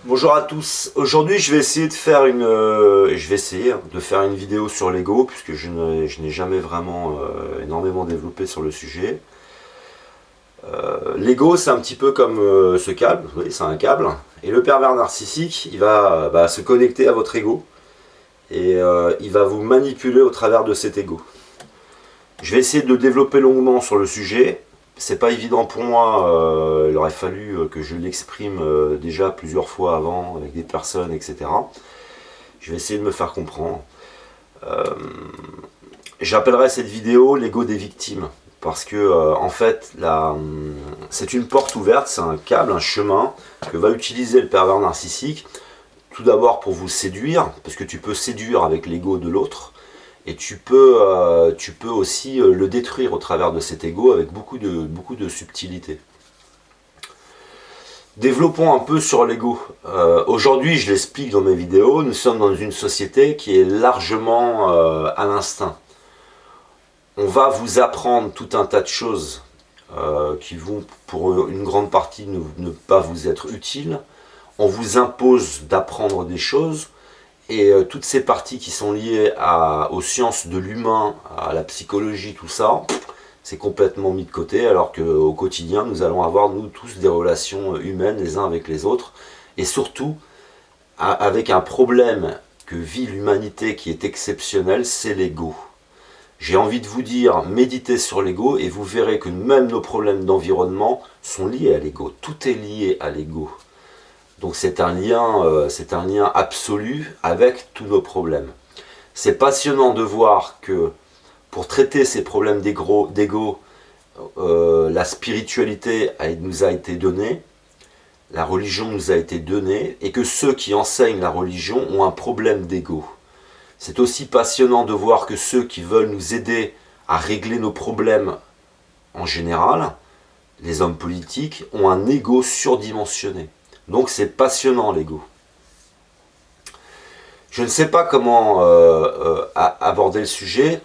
Bonjour à tous. Aujourd'hui, je vais essayer de faire une vidéo sur l'ego puisque je n'ai jamais vraiment énormément développé sur le sujet. L'ego, c'est un petit peu comme ce câble. Vous voyez, c'est un câble. Et le pervers narcissique, il va se connecter à votre ego et il va vous manipuler au travers de cet ego. Je vais essayer de développer longuement sur le sujet. C'est pas évident pour moi, il aurait fallu que je l'exprime déjà plusieurs fois avant avec des personnes, etc. Je vais essayer de me faire comprendre. Euh, J'appellerai cette vidéo l'ego des victimes. Parce que en fait, c'est une porte ouverte, c'est un câble, un chemin que va utiliser le pervers narcissique. Tout d'abord pour vous séduire, parce que tu peux séduire avec l'ego de l'autre. Et tu peux aussi le détruire au travers de cet ego avec beaucoup de subtilité. Développons un peu sur l'ego. Aujourd'hui, je l'explique dans mes vidéos, nous sommes dans une société qui est largement à l'instinct. On va vous apprendre tout un tas de choses qui vont pour une grande partie ne pas vous être utiles. On vous impose d'apprendre des choses. Et toutes ces parties qui sont liées aux sciences de l'humain, à la psychologie, tout ça, c'est complètement mis de côté, alors qu'au quotidien, nous allons avoir, nous tous, des relations humaines les uns avec les autres, et surtout, avec un problème que vit l'humanité qui est exceptionnel, c'est l'ego. J'ai envie de vous dire, méditez sur l'ego, et vous verrez que même nos problèmes d'environnement sont liés à l'ego. Tout est lié à l'ego. Donc c'est un lien absolu avec tous nos problèmes. C'est passionnant de voir que pour traiter ces problèmes d'ego, la spiritualité nous a été donnée, la religion nous a été donnée, et que ceux qui enseignent la religion ont un problème d'ego. C'est aussi passionnant de voir que ceux qui veulent nous aider à régler nos problèmes en général, les hommes politiques, ont un ego surdimensionné. Donc c'est passionnant l'ego. Je ne sais pas comment aborder le sujet.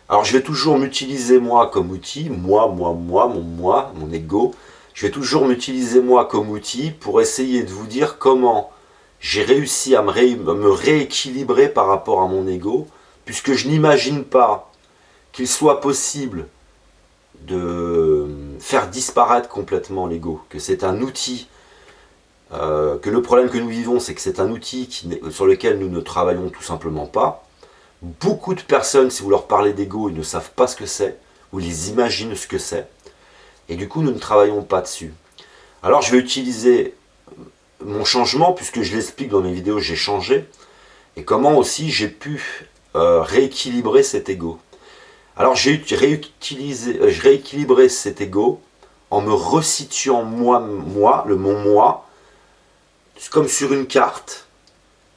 Alors je vais toujours m'utiliser moi comme outil, mon ego. Je vais toujours m'utiliser moi comme outil pour essayer de vous dire comment j'ai réussi à me rééquilibrer par rapport à mon ego, puisque je n'imagine pas qu'il soit possible de faire disparaître complètement l'ego, que c'est un outil. Que le problème que nous vivons, c'est que c'est un outil sur lequel nous ne travaillons tout simplement pas. Beaucoup de personnes, si vous leur parlez d'ego, ils ne savent pas ce que c'est, ou ils imaginent ce que c'est, et du coup nous ne travaillons pas dessus. Alors je vais utiliser mon changement, puisque je l'explique dans mes vidéos, j'ai changé, et comment aussi j'ai pu rééquilibrer cet ego. Alors j'ai rééquilibré cet ego en me resituant mon moi, comme sur une carte,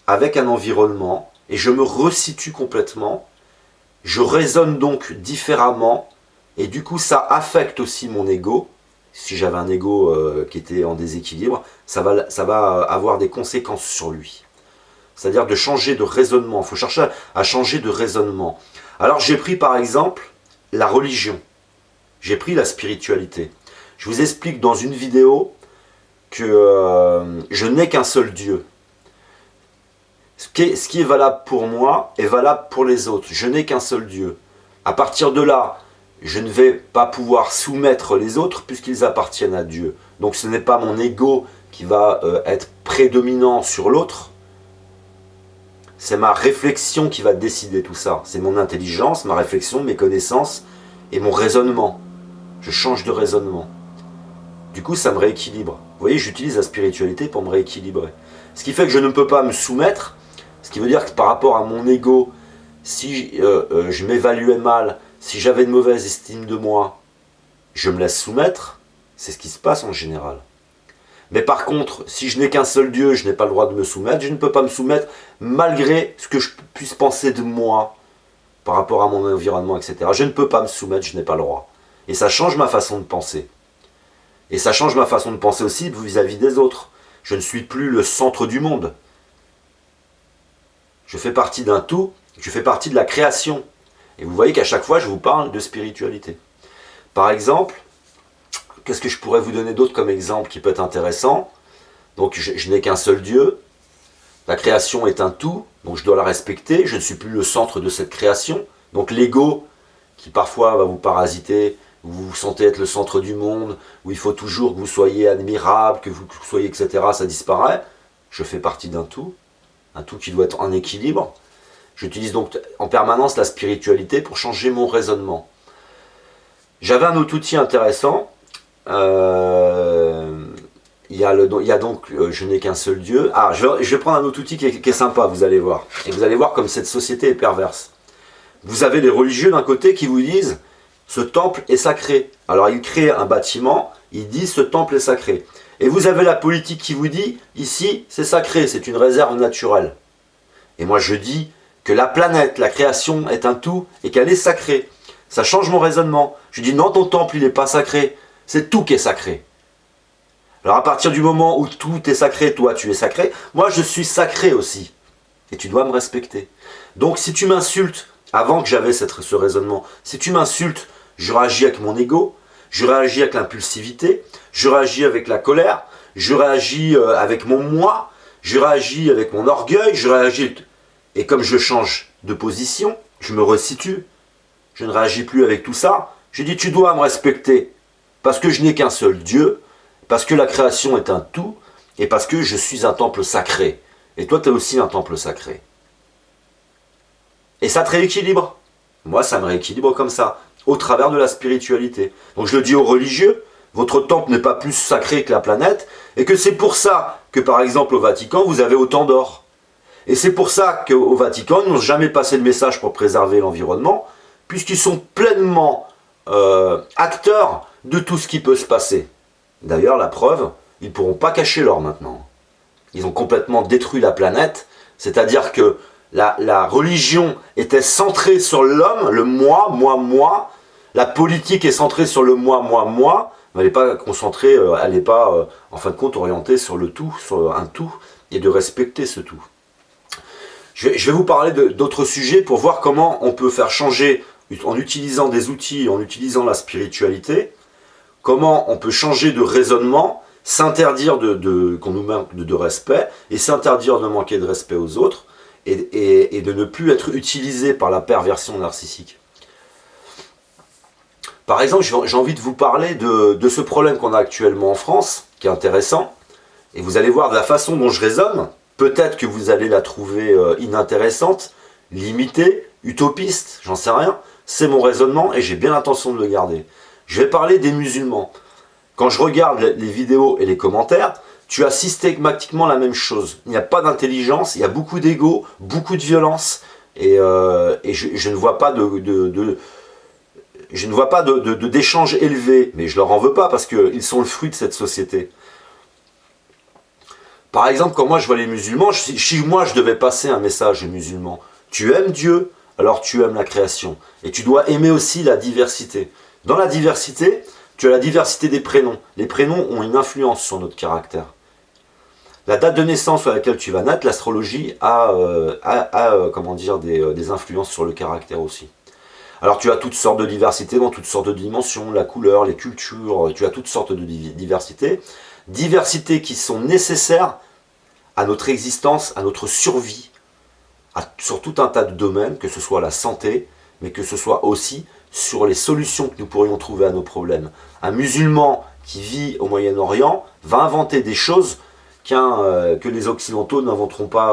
avec un environnement, et je me resitue complètement, je raisonne donc différemment, et du coup ça affecte aussi mon ego. Si j'avais un ego qui était en déséquilibre, ça va avoir des conséquences sur lui. C'est-à-dire de changer de raisonnement, il faut chercher à changer de raisonnement. Alors j'ai pris par exemple la religion, j'ai pris la spiritualité. Je vous explique dans une vidéo que je n'ai qu'un seul Dieu. Ce qui est valable pour moi est valable pour les autres. Je n'ai qu'un seul Dieu. À partir de là, je ne vais pas pouvoir soumettre les autres puisqu'ils appartiennent à Dieu. Donc ce n'est pas mon ego qui va être prédominant sur l'autre. C'est ma réflexion qui va décider tout ça. C'est mon intelligence, ma réflexion, mes connaissances et mon raisonnement. Je change de raisonnement. Du coup, ça me rééquilibre. Vous voyez, j'utilise la spiritualité pour me rééquilibrer. Ce qui fait que je ne peux pas me soumettre, ce qui veut dire que par rapport à mon ego, si je m'évaluais mal, si j'avais une mauvaise estime de moi, je me laisse soumettre. C'est ce qui se passe en général. Mais par contre, si je n'ai qu'un seul Dieu, je n'ai pas le droit de me soumettre, je ne peux pas me soumettre malgré ce que je puisse penser de moi par rapport à mon environnement, etc. Je ne peux pas me soumettre, je n'ai pas le droit. Et ça change ma façon de penser. Et ça change ma façon de penser aussi vis-à-vis des autres. Je ne suis plus le centre du monde. Je fais partie d'un tout, je fais partie de la création. Et vous voyez qu'à chaque fois, je vous parle de spiritualité. Par exemple, qu'est-ce que je pourrais vous donner d'autre comme exemple qui peut être intéressant ? Donc je n'ai qu'un seul Dieu. La création est un tout, donc je dois la respecter. Je ne suis plus le centre de cette création. Donc l'ego, qui parfois va vous parasiter, vous vous sentez être le centre du monde, où il faut toujours que vous soyez admirable, que vous soyez, etc., ça disparaît. Je fais partie d'un tout qui doit être en équilibre. J'utilise donc en permanence la spiritualité pour changer mon raisonnement. J'avais un autre outil intéressant. Il y a donc je n'ai qu'un seul Dieu. Ah, je vais prendre un autre outil qui est sympa, vous allez voir. Et vous allez voir comme cette société est perverse. Vous avez les religieux d'un côté qui vous disent ce temple est sacré. Alors ils créent un bâtiment, ils disent ce temple est sacré. Et vous avez la politique qui vous dit ici c'est sacré, c'est une réserve naturelle. Et moi je dis que la planète, la création est un tout et qu'elle est sacrée. Ça change mon raisonnement. Je dis non, ton temple il n'est pas sacré, c'est tout qui est sacré. Alors à partir du moment où tout est sacré, toi tu es sacré, moi je suis sacré aussi. Et tu dois me respecter. Donc si tu m'insultes, avant que j'avais ce raisonnement, si tu m'insultes, je réagis avec mon ego, je réagis avec l'impulsivité, je réagis avec la colère, je réagis avec mon moi, je réagis avec mon orgueil, je réagis... Et comme je change de position, je me resitue. Je ne réagis plus avec tout ça. Je dis tu dois me respecter parce que je n'ai qu'un seul Dieu, parce que la création est un tout et parce que je suis un temple sacré. Et toi tu es aussi un temple sacré. Et ça te rééquilibre. Moi ça me rééquilibre comme ça, au travers de la spiritualité. Donc je le dis aux religieux, votre temple n'est pas plus sacré que la planète et que c'est pour ça que par exemple au Vatican vous avez autant d'or. Et c'est pour ça qu'au Vatican, ils n'ont jamais passé le message pour préserver l'environnement, puisqu'ils sont pleinement acteurs de tout ce qui peut se passer. D'ailleurs, la preuve, ils ne pourront pas cacher l'or maintenant. Ils ont complètement détruit la planète, c'est-à-dire que la religion était centrée sur l'homme, le moi, moi. La politique est centrée sur le moi. Elle n'est pas concentrée, elle n'est pas, en fin de compte, orientée sur le tout, sur un tout, et de respecter ce tout. Je vais vous parler d'autres sujets pour voir comment on peut faire changer, en utilisant des outils, en utilisant la spiritualité, comment on peut changer de raisonnement, s'interdire qu'on nous manque de respect, et s'interdire de manquer de respect aux autres, et de ne plus être utilisé par la perversion narcissique. Par exemple, j'ai envie de vous parler de ce problème qu'on a actuellement en France, qui est intéressant, et vous allez voir de la façon dont je raisonne. Peut-être que vous allez la trouver inintéressante, limitée, utopiste, j'en sais rien. C'est mon raisonnement et j'ai bien l'intention de le garder. Je vais parler des musulmans. Quand je regarde les vidéos et les commentaires, tu as systématiquement la même chose. Il n'y a pas d'intelligence, il y a beaucoup d'ego, beaucoup de violence. Et je ne vois pas d'échange élevé. Mais je leur en veux pas parce qu'ils sont le fruit de cette société. Par exemple, quand moi je vois les musulmans, si moi je devais passer un message aux musulmans, tu aimes Dieu, alors tu aimes la création. Et tu dois aimer aussi la diversité. Dans la diversité, tu as la diversité des prénoms. Les prénoms ont une influence sur notre caractère. La date de naissance à laquelle tu vas naître, l'astrologie a des influences sur le caractère aussi. Alors tu as toutes sortes de diversités dans toutes sortes de dimensions, la couleur, les cultures, tu as toutes sortes de diversités. Diversités qui sont nécessaires à notre existence, à notre survie, sur tout un tas de domaines, que ce soit la santé, mais que ce soit aussi sur les solutions que nous pourrions trouver à nos problèmes. Un musulman qui vit au Moyen-Orient va inventer des choses que les Occidentaux n'inventeront pas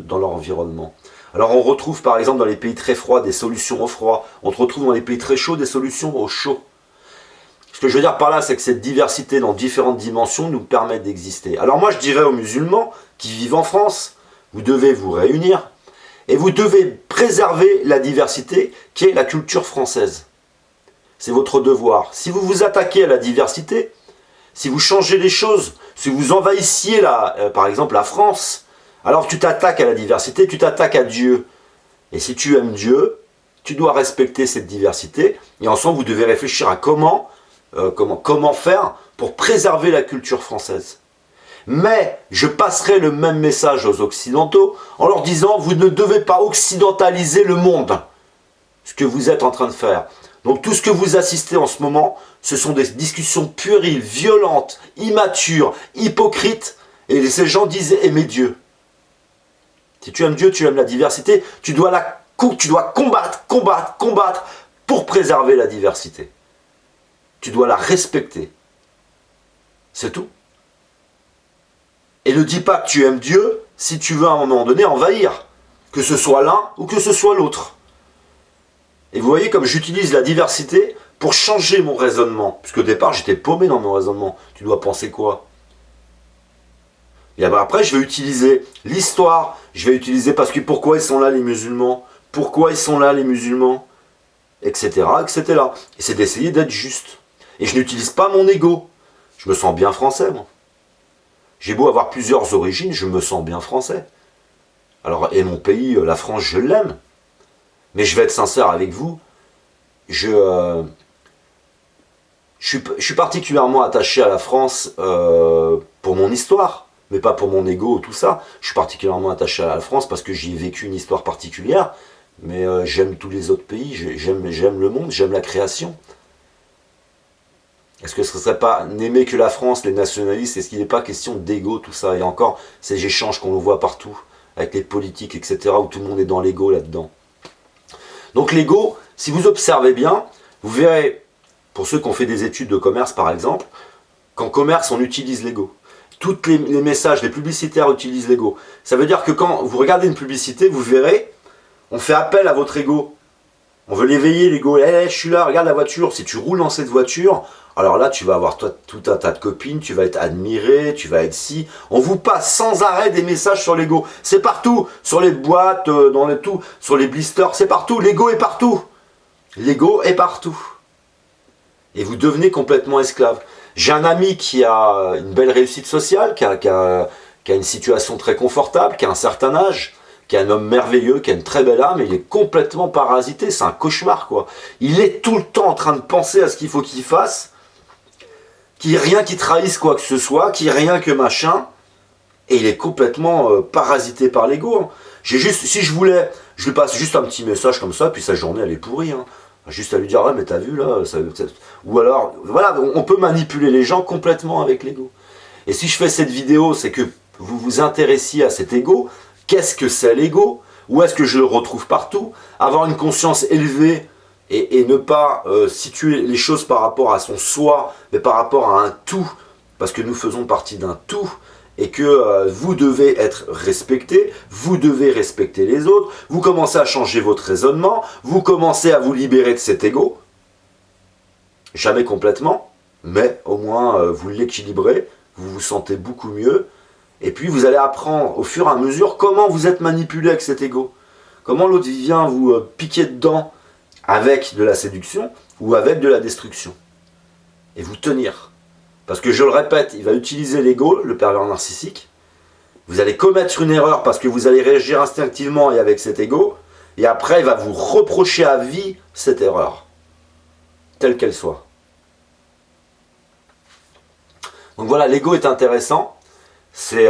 dans leur environnement. Alors on retrouve par exemple dans les pays très froids des solutions au froid, on retrouve dans les pays très chauds des solutions au chaud. Ce que je veux dire par là, c'est que cette diversité dans différentes dimensions nous permet d'exister. Alors moi je dirais aux musulmans qui vivent en France, vous devez vous réunir et vous devez préserver la diversité qui est la culture française. C'est votre devoir. Si vous vous attaquez à la diversité, si vous changez les choses, si vous envahissiez par exemple la France, alors tu t'attaques à la diversité, tu t'attaques à Dieu. Et si tu aimes Dieu, tu dois respecter cette diversité et ensemble vous devez réfléchir à comment faire pour préserver la culture française. Mais je passerai le même message aux Occidentaux en leur disant vous ne devez pas occidentaliser le monde, ce que vous êtes en train de faire. Donc tout ce que vous assistez en ce moment, ce sont des discussions puériles, violentes, immatures, hypocrites, Et ces gens disent aimer Dieu. Si tu aimes Dieu, tu aimes la diversité, tu dois combattre pour préserver la diversité. Tu dois la respecter. C'est tout. Et ne dis pas que tu aimes Dieu si tu veux à un moment donné envahir. Que ce soit l'un ou que ce soit l'autre. Et vous voyez comme j'utilise la diversité pour changer mon raisonnement. Puisque au départ, j'étais paumé dans mon raisonnement. Tu dois penser quoi? Et après, je vais utiliser l'histoire. Je vais utiliser parce que pourquoi ils sont là les musulmans? Pourquoi ils sont là les musulmans? Etc. etc. Et c'est d'essayer d'être juste. Et je n'utilise pas mon ego. Je me sens bien français, moi. J'ai beau avoir plusieurs origines, je me sens bien français. Alors, et mon pays, la France, je l'aime. Mais je vais être sincère avec vous. Je suis particulièrement attaché à la France pour mon histoire, mais pas pour mon ego ou tout ça. Je suis particulièrement attaché à la France parce que j'y ai vécu une histoire particulière. Mais j'aime tous les autres pays, j'aime le monde, j'aime la création. Est-ce que ce ne serait pas n'aimer que la France, les nationalistes? Est-ce qu'il n'est pas question d'ego, tout ça? Et encore, ces échanges qu'on le voit partout, avec les politiques, etc., où tout le monde est dans l'ego là-dedans. Donc l'ego, si vous observez bien, vous verrez, pour ceux qui ont fait des études de commerce par exemple, qu'en commerce on utilise l'ego. Tous les messages, les publicitaires utilisent l'ego. Ça veut dire que quand vous regardez une publicité, vous verrez, on fait appel à votre ego. On veut l'éveiller, l'ego. Je suis là, regarde la voiture. Si tu roules dans cette voiture, alors là, tu vas avoir tout un tas de copines, tu vas être admiré, tu vas être si. On vous passe sans arrêt des messages sur l'ego. C'est partout, sur les boîtes, dans les tout, sur les blisters, c'est partout. L'ego est partout. L'ego est partout. Et vous devenez complètement esclave. J'ai un ami qui a une belle réussite sociale, qui a une situation très confortable, qui a un certain âge, qui est un homme merveilleux, qui a une très belle âme, et il est complètement parasité, c'est un cauchemar quoi. Il est tout le temps en train de penser à ce qu'il faut qu'il fasse, qu'il n'y ait rien qui trahisse quoi que ce soit, qu'il n'y ait rien que machin, et il est complètement parasité par l'ego. Hein. Si je voulais, je lui passe juste un petit message comme ça, puis sa journée elle est pourrie. Hein. Juste à lui dire, ouais mais t'as vu là, ou alors, voilà, on peut manipuler les gens complètement avec l'ego. Et si je fais cette vidéo, c'est que vous vous intéressiez à cet ego. Qu'est-ce que c'est l'ego? Où est-ce que je le retrouve partout? Avoir une conscience élevée et ne pas situer les choses par rapport à son soi, mais par rapport à un tout, parce que nous faisons partie d'un tout, et que vous devez être respecté, vous devez respecter les autres, vous commencez à changer votre raisonnement, vous commencez à vous libérer de cet ego, jamais complètement, mais au moins vous l'équilibrez, vous vous sentez beaucoup mieux. Et puis vous allez apprendre au fur et à mesure comment vous êtes manipulé avec cet ego. Comment l'autre vient vous piquer dedans avec de la séduction ou avec de la destruction. Et vous tenir. Parce que je le répète, il va utiliser l'ego, le pervers narcissique. Vous allez commettre une erreur parce que vous allez réagir instinctivement et avec cet ego. Et après, il va vous reprocher à vie cette erreur. Telle qu'elle soit. Donc voilà, l'ego est intéressant. C'est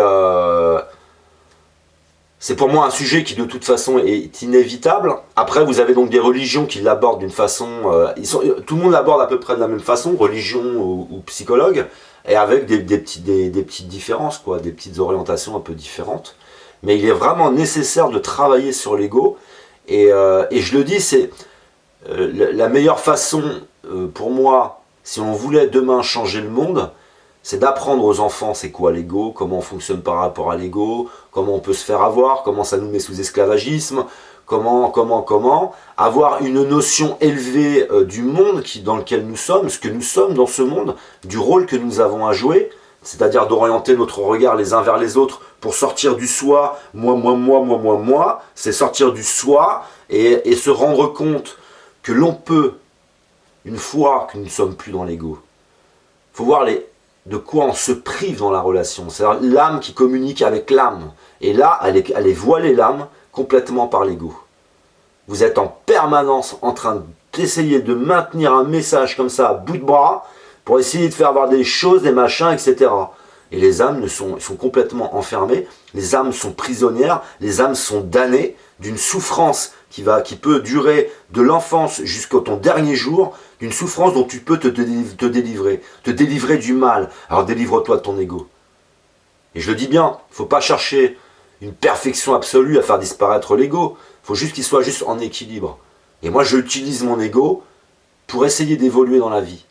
pour moi un sujet qui de toute façon est inévitable. Après vous avez donc des religions qui l'abordent d'une façon... tout le monde l'aborde à peu près de la même façon, religion ou psychologue, et avec des petites différences, quoi, des petites orientations un peu différentes. Mais il est vraiment nécessaire de travailler sur l'ego. Et je le dis, c'est la meilleure façon pour moi, si on voulait demain changer le monde, c'est d'apprendre aux enfants c'est quoi l'ego, comment on fonctionne par rapport à l'ego, comment on peut se faire avoir, comment ça nous met sous esclavagisme, comment, avoir une notion élevée du monde dans lequel nous sommes, ce que nous sommes dans ce monde, du rôle que nous avons à jouer, c'est-à-dire d'orienter notre regard les uns vers les autres pour sortir du soi, moi, c'est sortir du soi et se rendre compte que l'on peut, une fois que nous ne sommes plus dans l'ego, il faut voir de quoi on se prive dans la relation. C'est l'âme qui communique avec l'âme. Et là, elle est voilée l'âme complètement par l'ego. Vous êtes en permanence en train d'essayer de maintenir un message comme ça à bout de bras pour essayer de faire avoir des choses, des machins, etc. Et les âmes sont complètement enfermées, les âmes sont prisonnières, les âmes sont damnées d'une souffrance qui peut durer de l'enfance jusqu'au ton dernier jour, d'une souffrance dont tu peux te délivrer du mal. Alors délivre-toi de ton ego. Et je le dis bien, il ne faut pas chercher une perfection absolue à faire disparaître l'ego. Il faut juste qu'il soit juste en équilibre. Et moi, j'utilise mon ego pour essayer d'évoluer dans la vie.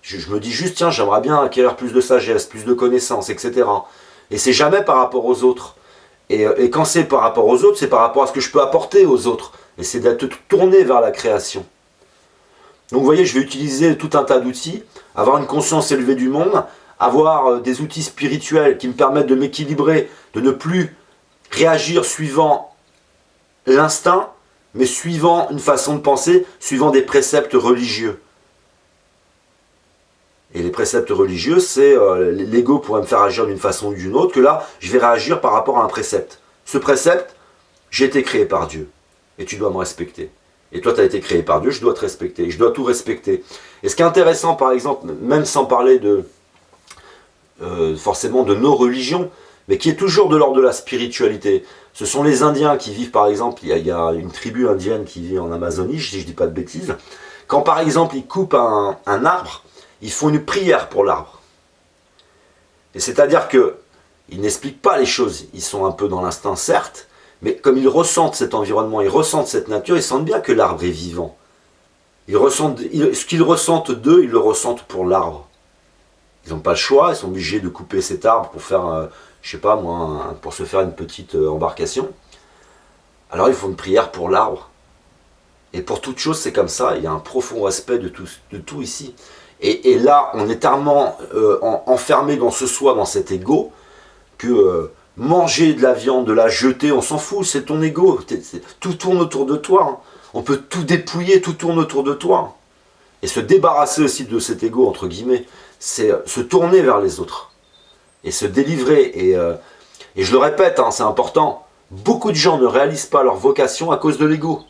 Je me dis juste, tiens, j'aimerais bien acquérir plus de sagesse, plus de connaissances, etc. Et c'est jamais par rapport aux autres. Et quand c'est par rapport aux autres, c'est par rapport à ce que je peux apporter aux autres. Et c'est d'être tourné vers la création. Donc vous voyez, je vais utiliser tout un tas d'outils, avoir une conscience élevée du monde, avoir des outils spirituels qui me permettent de m'équilibrer, de ne plus réagir suivant l'instinct, mais suivant une façon de penser, suivant des préceptes religieux. Et les préceptes religieux, c'est l'ego pourrait me faire agir d'une façon ou d'une autre, que là, je vais réagir par rapport à un précepte. Ce précepte, j'ai été créé par Dieu, et tu dois me respecter. Et toi, tu as été créé par Dieu, je dois te respecter, je dois tout respecter. Et ce qui est intéressant, par exemple, même sans parler forcément de nos religions, mais qui est toujours de l'ordre de la spiritualité, ce sont les Indiens qui vivent, par exemple, il y a une tribu indienne qui vit en Amazonie, si je ne dis pas de bêtises, quand par exemple ils coupent un arbre, ils font une prière pour l'arbre. Et c'est-à-dire qu'ils n'expliquent pas les choses, ils sont un peu dans l'instinct certes, mais comme ils ressentent cet environnement, ils ressentent cette nature, ils sentent bien que l'arbre est vivant. Ce qu'ils ressentent d'eux, ils le ressentent pour l'arbre. Ils n'ont pas le choix, ils sont obligés de couper cet arbre pour faire, je sais pas moi, pour se faire une petite embarcation. Alors ils font une prière pour l'arbre. Et pour toute chose, c'est comme ça, il y a un profond respect de tout ici. Et là, on est tellement enfermé dans ce soi, dans cet ego, que manger de la viande, de la jeter, on s'en fout, c'est ton ego. Tout tourne autour de toi. Hein. On peut tout dépouiller, tout tourne autour de toi. Et se débarrasser aussi de cet ego, entre guillemets, c'est se tourner vers les autres. Et se délivrer. Et je le répète, hein, c'est important, beaucoup de gens ne réalisent pas leur vocation à cause de l'ego.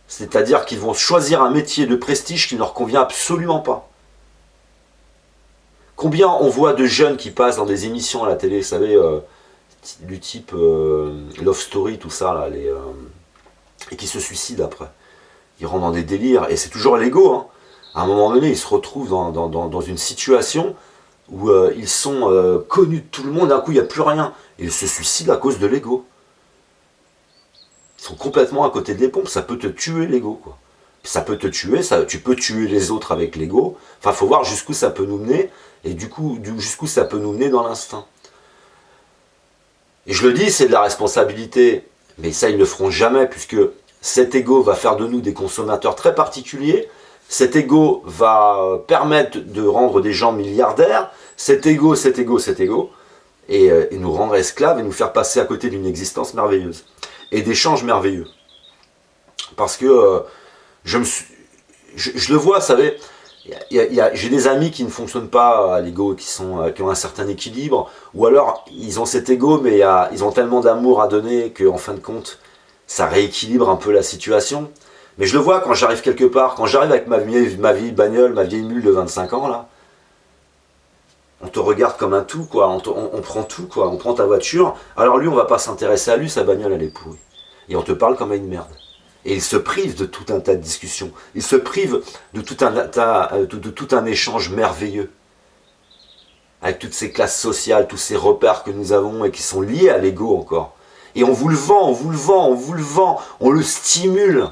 C'est-à-dire qu'ils vont choisir un métier de prestige qui ne leur convient absolument pas. Combien on voit de jeunes qui passent dans des émissions à la télé, vous savez, du type Love Story, tout ça, là, et qui se suicident après. Ils rentrent dans des délires, et c'est toujours l'ego. Hein. À un moment donné, ils se retrouvent dans une situation où ils sont connus de tout le monde, d'un coup il n'y a plus rien. Et ils se suicident à cause de l'ego. Ils sont complètement à côté de les pompes, ça peut te tuer l'ego, quoi. Ça peut te tuer, tu peux tuer les autres avec l'ego. Enfin, il faut voir jusqu'où ça peut nous mener, et du coup, jusqu'où ça peut nous mener dans l'instinct. Et je le dis, c'est de la responsabilité, mais ça, ils ne le feront jamais, puisque cet ego va faire de nous des consommateurs très particuliers, cet ego va permettre de rendre des gens milliardaires, cet ego, et nous rendre esclaves et nous faire passer à côté d'une existence merveilleuse. Et d'échanges merveilleux. Parce que je le vois, vous savez, j'ai des amis qui ne fonctionnent pas à l'ego, qui ont un certain équilibre, ou alors ils ont cet ego, mais ils ont tellement d'amour à donner qu'en fin de compte, ça rééquilibre un peu la situation. Mais je le vois quand j'arrive quelque part, quand j'arrive avec ma vieille bagnole, ma vieille mule de 25 ans, là, on te regarde comme un tout, quoi. On prend tout, quoi. On prend ta voiture. Alors lui, on va pas s'intéresser à lui, sa bagnole, elle est pourrie. Et on te parle comme à une merde. Et il se prive de tout un tas de discussions. Il se prive de tout un échange merveilleux. Avec toutes ces classes sociales, tous ces repères que nous avons et qui sont liés à l'ego encore. Et on vous le vend, on le stimule.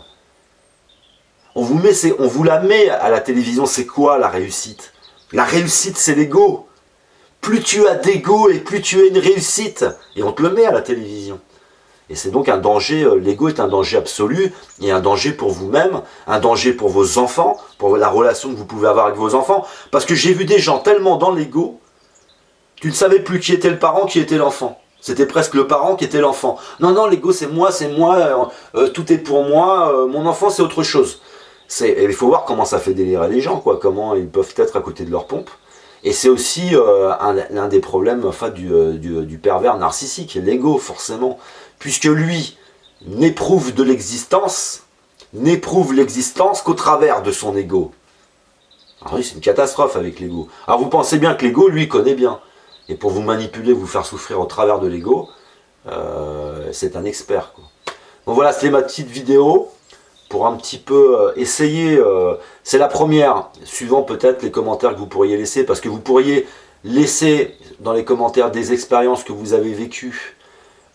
On vous la met à la télévision. C'est quoi la réussite? La réussite, c'est l'ego. Plus tu as d'ego et plus tu as une réussite. Et on te le met à la télévision. Et c'est donc un danger, l'ego est un danger absolu, et un danger pour vous-même, un danger pour vos enfants, pour la relation que vous pouvez avoir avec vos enfants. Parce que j'ai vu des gens tellement dans l'ego, tu ne savais plus qui était le parent, qui était l'enfant. C'était presque le parent qui était l'enfant. Non, l'ego c'est moi, tout est pour moi, mon enfant c'est autre chose. Et il faut voir comment ça fait délirer les gens, quoi, comment ils peuvent être à côté de leur pompe. Et c'est aussi l'un des problèmes du pervers narcissique, l'ego forcément, puisque lui n'éprouve l'existence qu'au travers de son ego. Alors oui, c'est une catastrophe avec l'ego. Alors vous pensez bien que l'ego, lui, connaît bien. Et pour vous manipuler, vous faire souffrir au travers de l'ego, c'est un expert, quoi. Donc voilà, c'était ma petite vidéo pour un petit peu essayer, c'est la première, suivant peut-être les commentaires que vous pourriez laisser, parce que vous pourriez Laissez dans les commentaires des expériences que vous avez vécues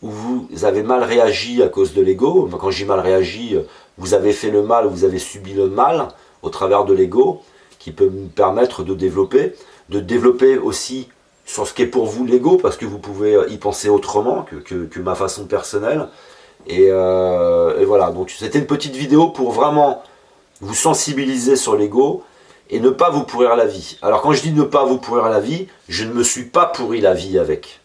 où vous avez mal réagi à cause de l'ego. Quand je dis mal réagi, vous avez fait le mal, vous avez subi le mal au travers de l'ego, qui peut me permettre de développer aussi sur ce qu'est pour vous l'ego, parce que vous pouvez y penser autrement que ma façon personnelle. Et voilà, donc c'était une petite vidéo pour vraiment vous sensibiliser sur l'ego et ne pas vous pourrir la vie. Alors quand je dis ne pas vous pourrir la vie, je ne me suis pas pourri la vie avec.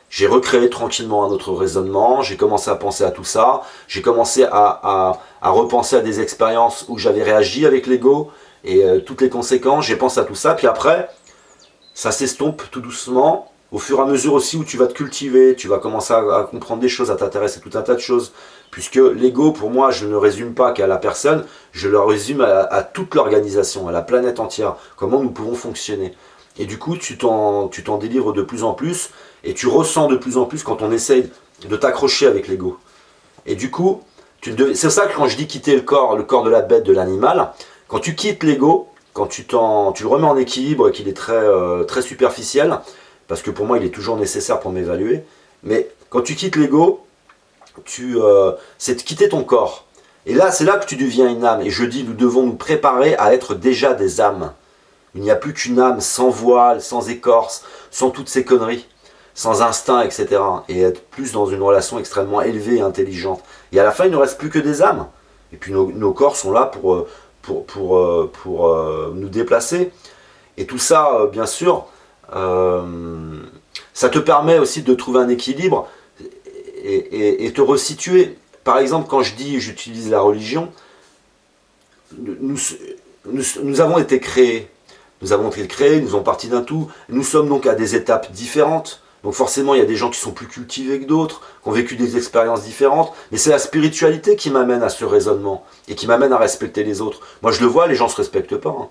J'ai recréé tranquillement un autre raisonnement, j'ai commencé à penser à tout ça, j'ai commencé à repenser à des expériences où j'avais réagi avec l'ego et toutes les conséquences, j'ai pensé à tout ça, puis après, ça s'estompe tout doucement, au fur et à mesure aussi où tu vas te cultiver, tu vas commencer à comprendre des choses, à t'intéresser à tout un tas de choses, puisque l'ego, pour moi, je ne le résume pas qu'à la personne, je le résume à toute l'organisation, à la planète entière, comment nous pouvons fonctionner. Et du coup, tu t'en délivres de plus en plus, et tu ressens de plus en plus quand on essaye de t'accrocher avec l'ego. Et du coup, c'est ça que quand je dis quitter le corps de la bête, de l'animal, quand tu quittes l'ego, quand tu le remets en équilibre et qu'il est très superficiel, parce que pour moi il est toujours nécessaire pour m'évaluer, mais quand tu quittes l'ego, c'est de quitter ton corps. Et là, c'est là que tu deviens une âme. Et je dis, nous devons nous préparer à être déjà des âmes. Il n'y a plus qu'une âme sans voile, sans écorce, sans toutes ces conneries, sans instinct, etc. Et être plus dans une relation extrêmement élevée et intelligente. Et à la fin, il ne reste plus que des âmes. Et puis nos corps sont là pour nous déplacer. Et tout ça, bien sûr, ça te permet aussi de trouver un équilibre et te resituer. Par exemple, quand j'utilise la religion, nous avons été créés. Nous avons été créés, nous sommes partis d'un tout. Nous sommes donc à des étapes différentes. Donc forcément, il y a des gens qui sont plus cultivés que d'autres, qui ont vécu des expériences différentes. Mais c'est la spiritualité qui m'amène à ce raisonnement et qui m'amène à respecter les autres. Moi, je le vois, les gens ne se respectent pas. Hein.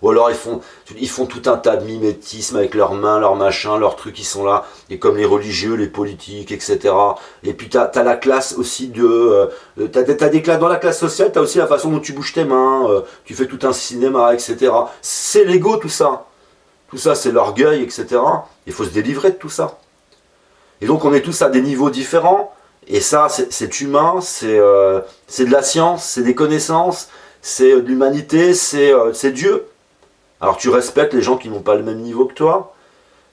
Ou alors ils font tout un tas de mimétisme avec leurs mains, leurs machins, leurs trucs qui sont là. Et comme les religieux, les politiques, etc. Et puis t'as la classe aussi t'as des classes dans la classe sociale, t'as aussi la façon dont tu bouges tes mains, tu fais tout un cinéma, etc. C'est l'ego tout ça. Tout ça c'est l'orgueil, etc. Il faut se délivrer de tout ça. Et donc on est tous à des niveaux différents. Et ça c'est humain, c'est de la science, c'est des connaissances, c'est de l'humanité, c'est Dieu. Alors tu respectes les gens qui n'ont pas le même niveau que toi.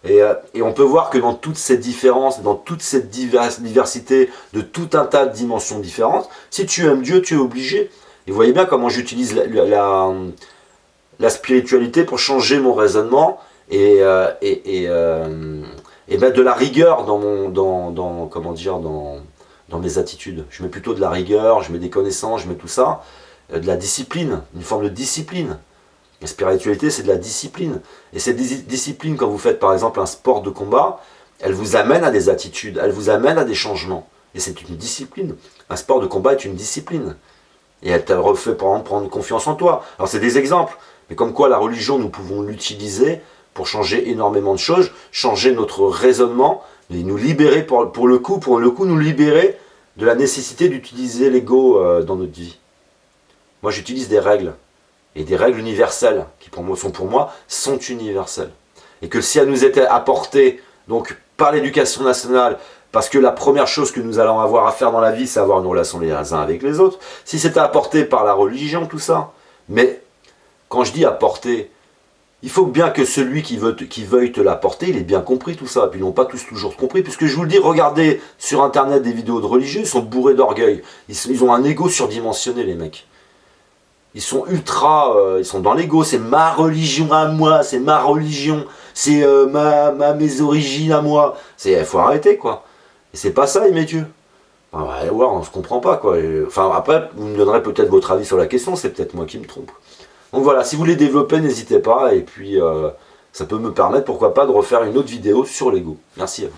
Et on peut voir que dans toutes ces différences, dans toute cette diversité de tout un tas de dimensions différentes, si tu aimes Dieu, tu es obligé. Et vous voyez bien comment j'utilise la spiritualité pour changer mon raisonnement et mettre de la rigueur dans mes attitudes. Je mets plutôt de la rigueur, je mets des connaissances, je mets tout ça, de la discipline, une forme de discipline. La spiritualité, c'est de la discipline. Et cette discipline, quand vous faites par exemple un sport de combat, elle vous amène à des attitudes, elle vous amène à des changements. Et c'est une discipline. Un sport de combat est une discipline. Et elle te refait par exemple prendre confiance en toi. Alors c'est des exemples. Mais comme quoi la religion, nous pouvons l'utiliser pour changer énormément de choses, changer notre raisonnement, et nous libérer pour le coup, nous libérer de la nécessité d'utiliser l'ego dans notre vie. Moi j'utilise des règles. Et des règles universelles, qui sont universelles. Et que si elles nous étaient apportées donc, par l'éducation nationale, parce que la première chose que nous allons avoir à faire dans la vie, c'est avoir une relation les uns avec les autres, si c'était apporté par la religion, tout ça, mais quand je dis apporter, il faut bien que celui qui veuille te l'apporter, il ait bien compris tout ça. Et puis ils n'ont pas tous toujours compris, puisque je vous le dis, regardez sur internet des vidéos de religieux, ils sont bourrés d'orgueil. Ils ont un ego surdimensionné, les mecs. Ils sont ils sont dans l'ego, c'est ma religion à moi, c'est ma religion, c'est mes origines à moi. Il faut arrêter quoi. Et c'est pas ça, mes dieux. Enfin, allez voir, on se comprend pas quoi. Enfin après, vous me donnerez peut-être votre avis sur la question, c'est peut-être moi qui me trompe. Donc voilà, si vous voulez développer, n'hésitez pas, et puis ça peut me permettre, pourquoi pas, de refaire une autre vidéo sur l'ego. Merci à vous.